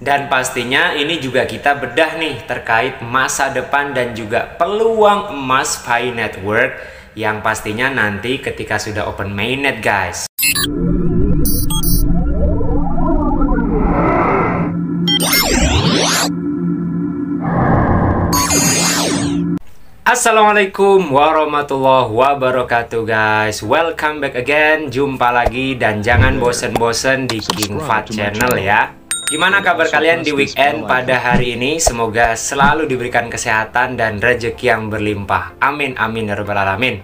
Dan pastinya ini juga kita bedah nih terkait masa depan dan juga peluang emas Pi Network yang pastinya nanti ketika sudah open mainnet guys. Assalamualaikum warahmatullahi wabarakatuh guys. Welcome back again. Jumpa lagi dan jangan bosen-bosen di King Fahd Channel ya. Gimana kabar kalian di weekend pada hari ini? Semoga selalu diberikan kesehatan dan rezeki yang berlimpah. Amin amin ya rabbal alamin.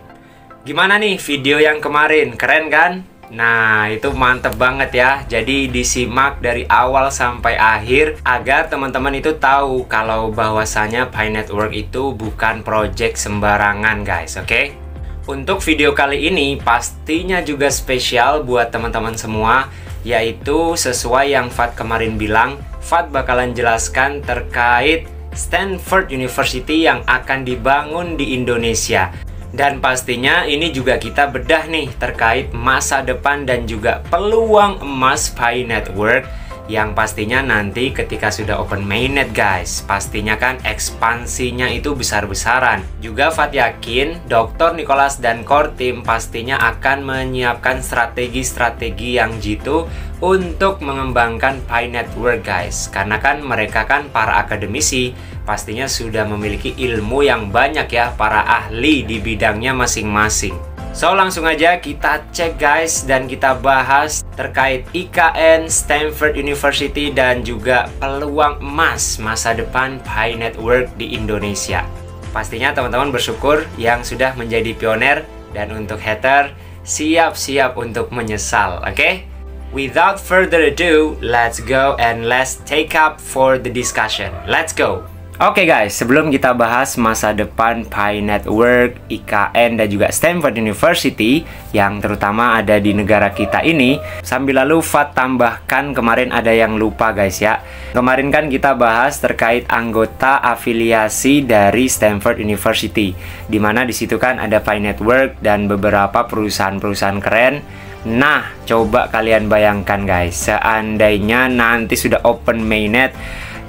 Gimana nih video yang kemarin? Keren kan? Nah, itu mantep banget ya. Jadi disimak dari awal sampai akhir agar teman-teman itu tahu kalau bahwasanya Pi Network itu bukan project sembarangan guys, oke? Untuk video kali ini pastinya juga spesial buat teman-teman semua, yaitu sesuai yang Fahd kemarin bilang, Fahd bakalan jelaskan terkait Stanford University yang akan dibangun di Indonesia. Dan pastinya ini juga kita bedah nih terkait masa depan dan juga peluang emas Pi Network yang pastinya nanti ketika sudah open mainnet guys, pastinya kan ekspansinya itu besar-besaran. Juga Fahd yakin Dr. Nicholas dan core team pastinya akan menyiapkan strategi-strategi yang jitu untuk mengembangkan Pi Network guys, karena kan mereka kan para akademisi, pastinya sudah memiliki ilmu yang banyak ya, para ahli di bidangnya masing-masing. So langsung aja kita cek guys dan kita bahas terkait IKN, Stanford University dan juga peluang emas masa depan Pi Network di Indonesia. Pastinya teman-teman bersyukur yang sudah menjadi pioner, dan untuk hater siap-siap untuk menyesal, oke? Without further ado, let's go and let's take up for the discussion. Let's go! Oke guys, sebelum kita bahas masa depan Pi Network, IKN, dan juga Stanford University yang terutama ada di negara kita ini, sambil lalu Fahd tambahkan kemarin ada yang lupa guys ya. Kemarin kan kita bahas terkait anggota afiliasi dari Stanford University, dimana disitu kan ada Pi Network dan beberapa perusahaan-perusahaan keren. Nah, coba kalian bayangkan guys, seandainya nanti sudah open mainnet,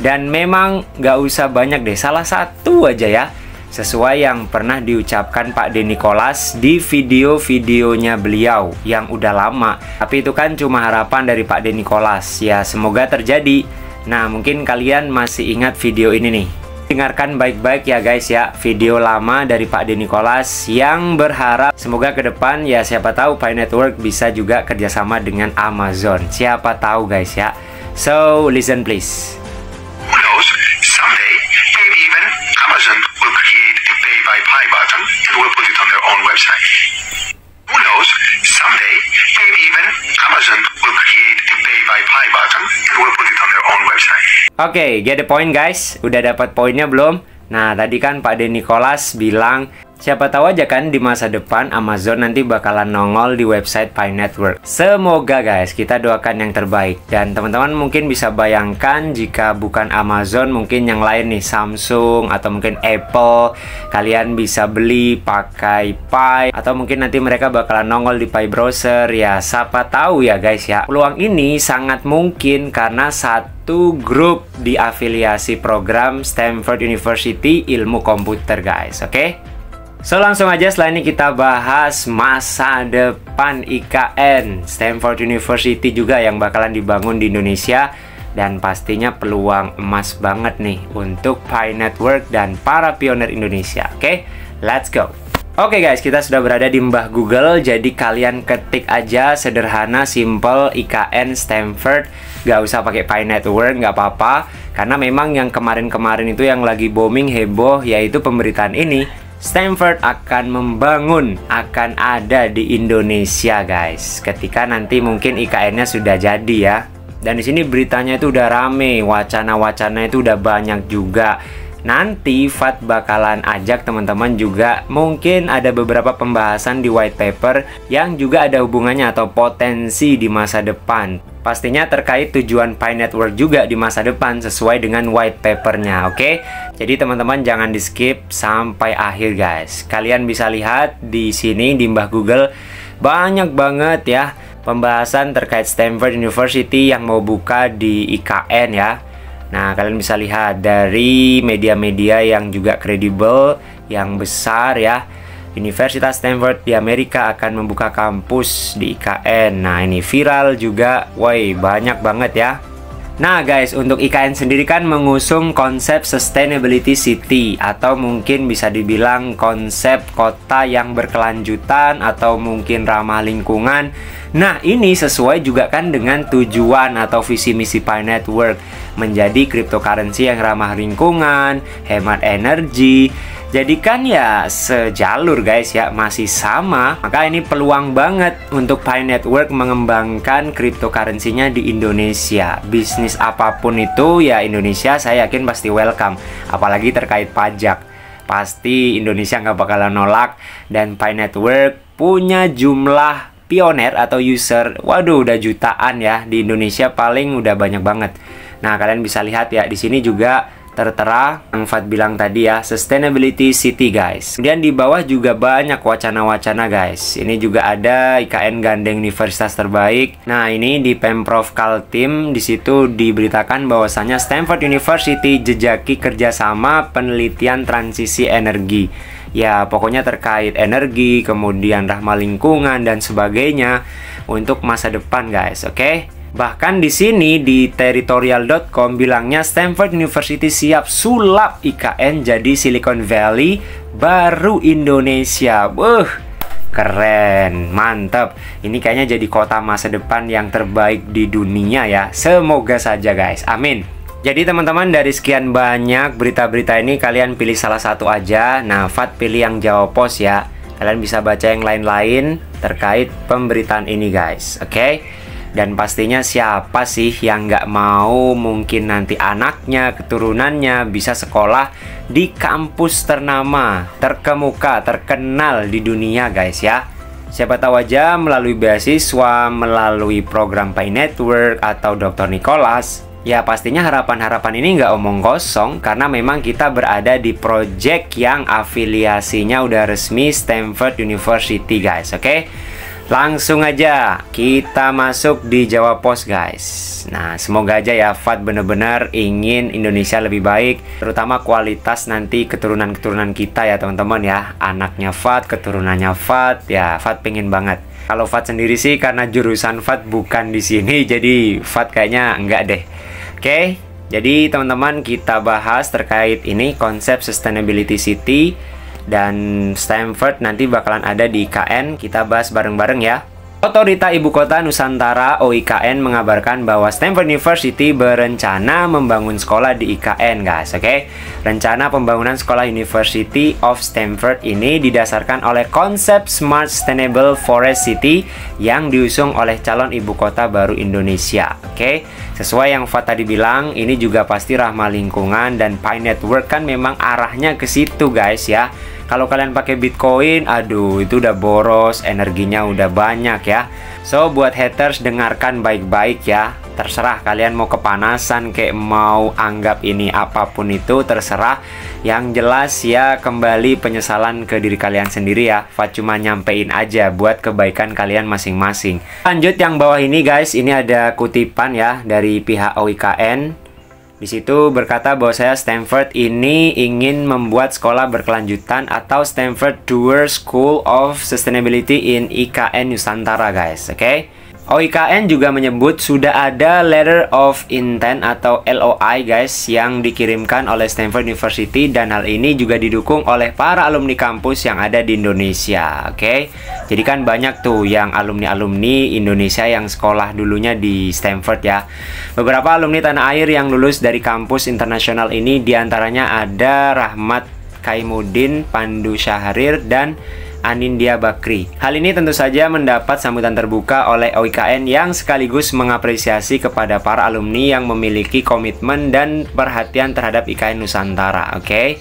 dan memang gak usah banyak deh, salah satu aja ya, sesuai yang pernah diucapkan Pak De Nicholas di video-videonya beliau yang udah lama. Tapi itu kan cuma harapan dari Pak De Nicholas, ya semoga terjadi. Nah, mungkin kalian masih ingat video ini nih. Dengarkan baik-baik ya guys ya, video lama dari Pak De Nicholas yang berharap semoga ke depan ya, siapa tahu Pi Network bisa juga kerjasama dengan Amazon. Siapa tahu guys ya. So, listen please. Amazon will create a pay by Pi button and will put it on their own website. Who knows, someday, maybe even Amazon will create a pay by Pi button and will put it on their own website. Oke, get the point guys? Udah dapat poinnya belum? Nah, tadi kan Pak De Nicholas bilang, siapa tahu aja kan di masa depan Amazon nanti bakalan nongol di website Pi Network. Semoga guys, kita doakan yang terbaik. Dan teman-teman mungkin bisa bayangkan jika bukan Amazon, mungkin yang lain nih, Samsung atau mungkin Apple, kalian bisa beli pakai Pi, atau mungkin nanti mereka bakalan nongol di Pi Browser. Ya, siapa tahu ya guys ya. Peluang ini sangat mungkin karena satu grup di afiliasi program Stanford University ilmu komputer guys, oke? So langsung aja setelah ini kita bahas masa depan IKN, Stanford University juga yang bakalan dibangun di Indonesia. Dan pastinya peluang emas banget nih untuk Pi Network dan para pioner Indonesia. Oke, let's go. Oke guys, kita sudah berada di Mbah Google. Jadi kalian ketik aja sederhana, simple, IKN Stanford. Gak usah pakai Pi Network, gak apa-apa. Karena memang yang kemarin-kemarin itu yang lagi booming, heboh, yaitu pemberitaan ini. Stanford akan membangun, akan ada di Indonesia guys. Ketika nanti mungkin IKN-nya sudah jadi ya. Dan di sini beritanya itu udah rame, wacana-wacana itu udah banyak juga. Nanti Fahd bakalan ajak teman-teman juga, mungkin ada beberapa pembahasan di white paper yang juga ada hubungannya atau potensi di masa depan. Pastinya terkait tujuan Pi Network juga di masa depan sesuai dengan white papernya, oke? Jadi teman-teman jangan di skip sampai akhir guys. Kalian bisa lihat di sini di Mbah Google banyak banget ya pembahasan terkait Stanford University yang mau buka di IKN ya. Nah, kalian bisa lihat dari media-media yang juga kredibel, yang besar ya. Universitas Stanford di Amerika akan membuka kampus di IKN. Nah, ini viral juga. Woi, banyak banget ya. Nah guys, untuk IKN sendiri kan mengusung konsep Sustainability City, atau mungkin bisa dibilang konsep kota yang berkelanjutan atau mungkin ramah lingkungan. Nah, ini sesuai juga kan dengan tujuan atau visi misi Pi Network, menjadi cryptocurrency yang ramah lingkungan, hemat energi. Jadi kan ya sejalur guys ya, masih sama. Maka ini peluang banget untuk Pi Network mengembangkan cryptocurrency-nya di Indonesia. Bisnis apapun itu ya Indonesia saya yakin pasti welcome. Apalagi terkait pajak, pasti Indonesia nggak bakalan nolak. Dan Pi Network punya jumlah pioner atau user, waduh udah jutaan ya. Di Indonesia paling udah banyak banget. Nah, kalian bisa lihat ya di sini juga tertera yang Fat bilang tadi ya, Sustainability City guys. Kemudian di bawah juga banyak wacana-wacana guys. Ini juga ada IKN gandeng universitas terbaik. Nah, ini di Pemprov Kaltim, di situ diberitakan bahwasanya Stanford University jejaki kerjasama penelitian transisi energi. Ya, pokoknya terkait energi, kemudian ramah lingkungan dan sebagainya untuk masa depan guys, oke? Bahkan di sini di territorial.com bilangnya Stanford University siap sulap IKN jadi Silicon Valley baru Indonesia. Keren, mantap. Ini kayaknya jadi kota masa depan yang terbaik di dunia ya. Semoga saja guys, amin. Jadi teman-teman, dari sekian banyak berita-berita ini kalian pilih salah satu aja. Nah, Fat pilih yang Jawa Post ya. Kalian bisa baca yang lain-lain terkait pemberitaan ini guys, oke? Dan pastinya siapa sih yang nggak mau mungkin nanti anaknya, keturunannya bisa sekolah di kampus ternama, terkemuka, terkenal di dunia guys ya. Siapa tahu aja melalui beasiswa, melalui program Pi Network atau Dr. Nicholas. Ya pastinya harapan-harapan ini nggak omong kosong, karena memang kita berada di project yang afiliasinya udah resmi Stanford University guys, oke? Langsung aja kita masuk di Jawa Post guys. Nah, semoga aja ya Fat bener-bener ingin Indonesia lebih baik, terutama kualitas nanti keturunan-keturunan kita ya teman-teman ya. Anaknya Fat, keturunannya Fat, ya Fat pengen banget. Kalau Fat sendiri sih karena jurusan Fat bukan di sini, jadi Fat kayaknya enggak deh. Oke, jadi teman-teman kita bahas terkait ini konsep Sustainability City. Dan Stanford nanti bakalan ada di IKN. Kita bahas bareng-bareng ya. Otorita Ibu Kota Nusantara OIKN mengabarkan bahwa Stanford University berencana membangun sekolah di IKN guys, oke? Rencana pembangunan sekolah University of Stanford ini didasarkan oleh konsep Smart Sustainable Forest City yang diusung oleh calon ibu kota baru Indonesia, oke? Sesuai yang Fat tadi bilang, ini juga pasti ramah lingkungan, dan Pi Network kan memang arahnya ke situ guys ya. Kalau kalian pakai Bitcoin, aduh itu udah boros, energinya udah banyak ya. So buat haters dengarkan baik-baik ya. Terserah kalian mau kepanasan kayak mau anggap ini apapun itu, terserah. Yang jelas ya kembali penyesalan ke diri kalian sendiri ya. Fat cuma nyampein aja buat kebaikan kalian masing-masing. Lanjut yang bawah ini guys, ini ada kutipan ya dari pihak OIKN. Di situ berkata bahwa saya Stanford ini ingin membuat sekolah berkelanjutan atau Stanford Doer School of Sustainability in IKN Nusantara guys, oke? OIKN juga menyebut sudah ada Letter of Intent atau LOI guys yang dikirimkan oleh Stanford University, dan hal ini juga didukung oleh para alumni kampus yang ada di Indonesia, oke? Jadi kan banyak tuh yang alumni-alumni Indonesia yang sekolah dulunya di Stanford ya. Beberapa alumni tanah air yang lulus dari kampus internasional ini diantaranya ada Rahmat Kaimuddin, Pandu Syahrir, dan Anindya Bakri. Hal ini tentu saja mendapat sambutan terbuka oleh OIKN yang sekaligus mengapresiasi kepada para alumni yang memiliki komitmen dan perhatian terhadap IKN Nusantara, oke?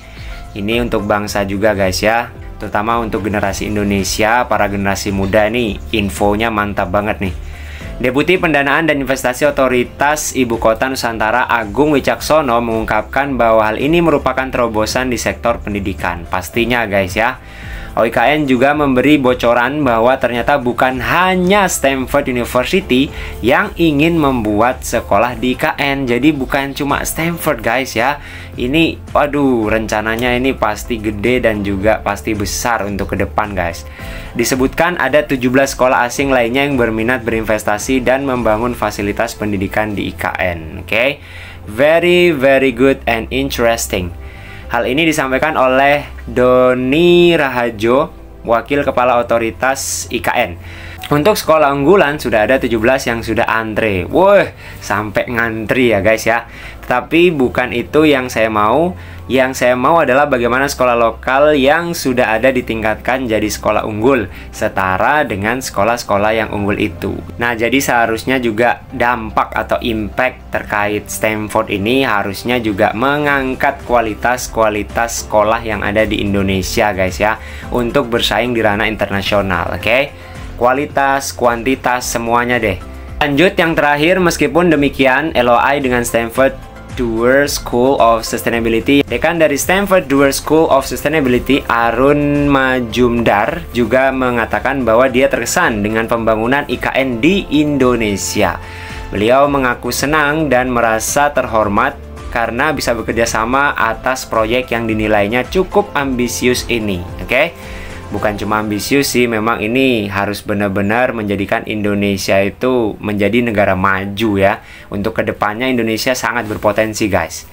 Ini untuk bangsa juga guys ya, terutama untuk generasi Indonesia, para generasi muda nih, infonya mantap banget nih. Deputi Pendanaan dan Investasi Otoritas Ibu Kota Nusantara Agung Wicaksono mengungkapkan bahwa hal ini merupakan terobosan di sektor pendidikan. Pastinya guys ya. OIKN juga memberi bocoran bahwa ternyata bukan hanya Stanford University yang ingin membuat sekolah di IKN. Jadi bukan cuma Stanford guys ya. Ini waduh, rencananya ini pasti gede dan juga pasti besar untuk ke depan guys. Disebutkan ada 17 sekolah asing lainnya yang berminat berinvestasi dan membangun fasilitas pendidikan di IKN. Oke. Very good and interesting. Hal ini disampaikan oleh Doni Rahajo, Wakil Kepala Otoritas IKN. Untuk sekolah unggulan sudah ada 17 yang sudah antre. Wah, sampai ngantri ya guys ya. Tapi bukan itu yang saya mau. Yang saya mau adalah bagaimana sekolah lokal yang sudah ada ditingkatkan jadi sekolah unggul, setara dengan sekolah-sekolah yang unggul itu. Nah, jadi seharusnya juga dampak atau impact terkait Stanford ini harusnya juga mengangkat kualitas sekolah yang ada di Indonesia guys ya, untuk bersaing di ranah internasional. Oke? Kualitas, kuantitas, semuanya deh. Lanjut yang terakhir, meskipun demikian, LOI dengan Stanford Doerr School of Sustainability. Dekan dari Stanford Doerr School of Sustainability, Arun Majumdar, juga mengatakan bahwa dia terkesan dengan pembangunan IKN di Indonesia. Beliau mengaku senang dan merasa terhormat karena bisa bekerja sama atas proyek yang dinilainya cukup ambisius ini. Oke? Bukan cuma ambisius sih, memang ini harus benar-benar menjadikan Indonesia itu menjadi negara maju ya. Untuk kedepannya Indonesia sangat berpotensi guys.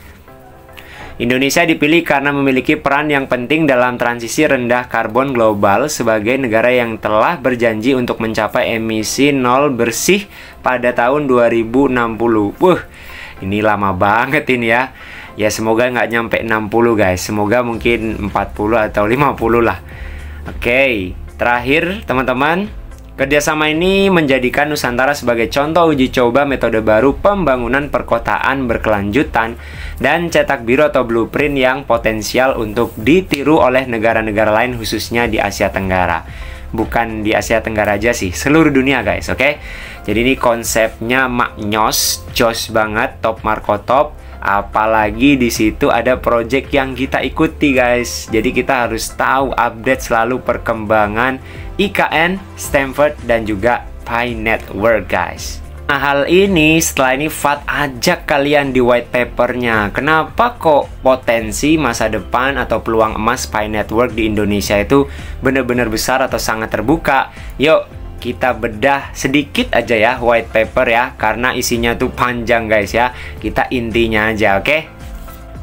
Indonesia dipilih karena memiliki peran yang penting dalam transisi rendah karbon global sebagai negara yang telah berjanji untuk mencapai emisi nol bersih pada tahun 2060. Ini lama banget ini ya. Ya semoga nggak nyampe 60 guys. Semoga mungkin 40 atau 50 lah. Oke, terakhir teman-teman, kerjasama ini menjadikan Nusantara sebagai contoh uji coba metode baru pembangunan perkotaan berkelanjutan dan cetak biru atau blueprint yang potensial untuk ditiru oleh negara-negara lain khususnya di Asia Tenggara. Bukan di Asia Tenggara aja sih, seluruh dunia guys, oke? Jadi ini konsepnya maknyos, jos banget, top marko top. Apalagi di situ ada project yang kita ikuti guys. Jadi kita harus tahu update selalu perkembangan IKN, Stanford dan juga Pi Network guys. Nah hal ini setelah ini Fat ajak kalian di white papernya. Kenapa kok potensi masa depan atau peluang emas Pi Network di Indonesia itu benar-benar besar atau sangat terbuka? Yuk kita bedah sedikit aja ya white paper ya, karena isinya tuh panjang guys ya. Kita intinya aja, oke?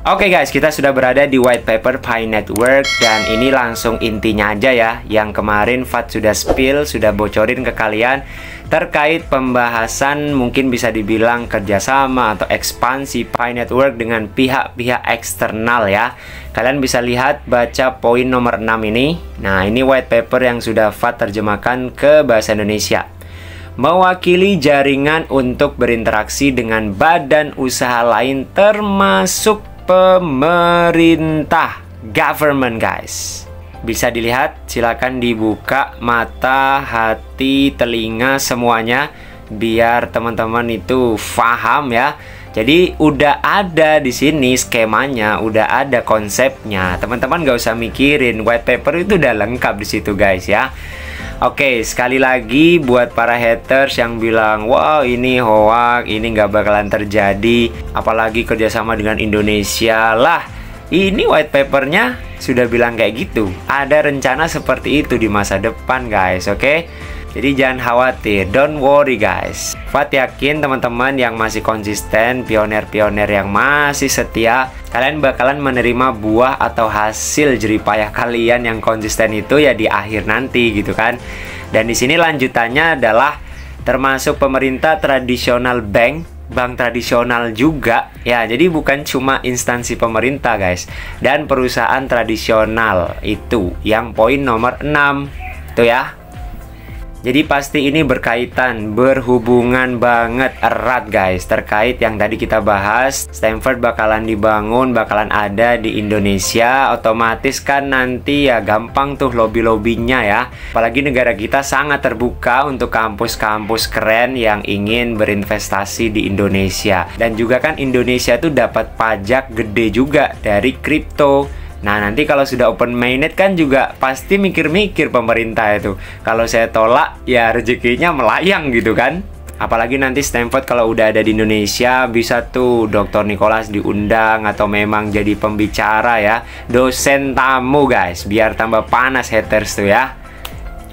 Oke guys, kita sudah berada di white paper Pi Network dan ini langsung intinya aja ya. Yang kemarin Fat sudah spill, sudah bocorin ke kalian terkait pembahasan mungkin bisa dibilang kerjasama atau ekspansi Pi Network dengan pihak-pihak eksternal ya. Kalian bisa lihat, baca poin nomor 6 ini. Nah, ini white paper yang sudah Fat terjemahkan ke bahasa Indonesia. Mewakili jaringan untuk berinteraksi dengan badan usaha lain termasuk pemerintah, government guys. Bisa dilihat, silakan dibuka mata, hati, telinga semuanya biar teman-teman itu paham ya. Jadi udah ada di sini skemanya, udah ada konsepnya. Teman-teman gak usah mikirin, white paper itu udah lengkap di situ guys ya. Oke, sekali lagi buat para haters yang bilang, wow ini hoax, ini nggak bakalan terjadi, apalagi kerjasama dengan Indonesia lah. Ini white papernya sudah bilang kayak gitu. Ada rencana seperti itu di masa depan guys, oke? Jadi jangan khawatir, don't worry guys. Fat yakin teman-teman yang masih konsisten, pioner-pioner yang masih setia, kalian bakalan menerima buah atau hasil jeripayah kalian yang konsisten itu ya di akhir nanti gitu kan. Dan di sini lanjutannya adalah termasuk pemerintah tradisional bank tradisional juga ya. Jadi bukan cuma instansi pemerintah guys, dan perusahaan tradisional itu yang poin nomor 6 tuh ya. Jadi pasti ini berkaitan, berhubungan banget erat guys, terkait yang tadi kita bahas. Stanford bakalan dibangun, bakalan ada di Indonesia. Otomatis kan nanti ya gampang tuh lobby-lobbynya ya. Apalagi negara kita sangat terbuka untuk kampus-kampus keren yang ingin berinvestasi di Indonesia. Dan juga kan Indonesia tuh dapat pajak gede juga dari kripto. Nah, nanti kalau sudah open mainnet kan juga pasti mikir-mikir pemerintah itu. Kalau saya tolak, ya rezekinya melayang gitu kan. Apalagi nanti Stanford kalau udah ada di Indonesia, bisa tuh Dr. Nicholas diundang atau memang jadi pembicara ya. Dosen tamu guys, biar tambah panas haters tuh ya.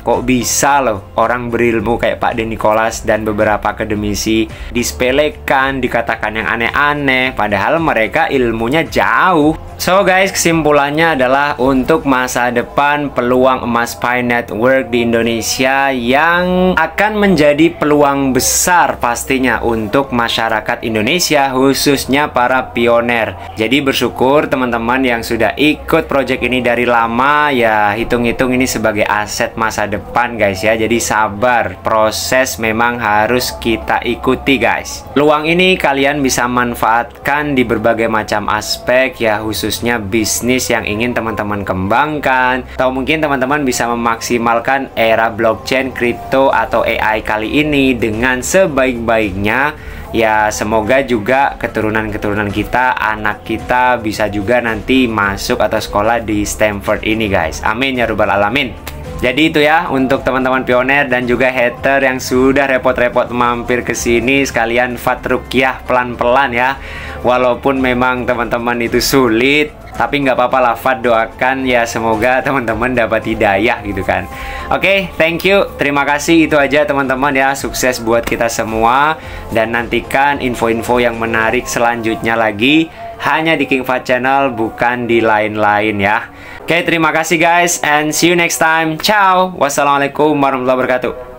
Kok bisa loh orang berilmu kayak Pak Den Nicholas dan beberapa akademisi disepelekan, dikatakan yang aneh-aneh, padahal mereka ilmunya jauh. So guys, kesimpulannya adalah untuk masa depan peluang emas Pi Network di Indonesia yang akan menjadi peluang besar pastinya untuk masyarakat Indonesia, khususnya para pioner. Jadi bersyukur teman-teman yang sudah ikut project ini dari lama, ya hitung-hitung ini sebagai aset masa depan guys ya. Jadi sabar, proses memang harus kita ikuti guys. Peluang ini kalian bisa manfaatkan di berbagai macam aspek ya, khususnya bisnis yang ingin teman-teman kembangkan, atau mungkin teman-teman bisa memaksimalkan era blockchain, kripto, atau AI kali ini dengan sebaik-baiknya. Ya semoga juga keturunan-keturunan kita, anak kita bisa juga nanti masuk atau sekolah di Stanford ini guys. Amin ya rabbal alamin. Jadi itu ya untuk teman-teman pioner dan juga hater yang sudah repot-repot mampir ke sini, sekalian fatruqyah pelan-pelan ya. Walaupun memang teman-teman itu sulit, tapi nggak apa-apa lah, Fat doakan ya semoga teman-teman dapat hidayah gitu kan. Oke, thank you, terima kasih, itu aja teman-teman ya. Sukses buat kita semua dan nantikan info-info yang menarik selanjutnya lagi hanya di King Fahd Channel, bukan di lain-lain ya. Oke, terima kasih guys and see you next time. Ciao. Wassalamualaikum warahmatullahi wabarakatuh.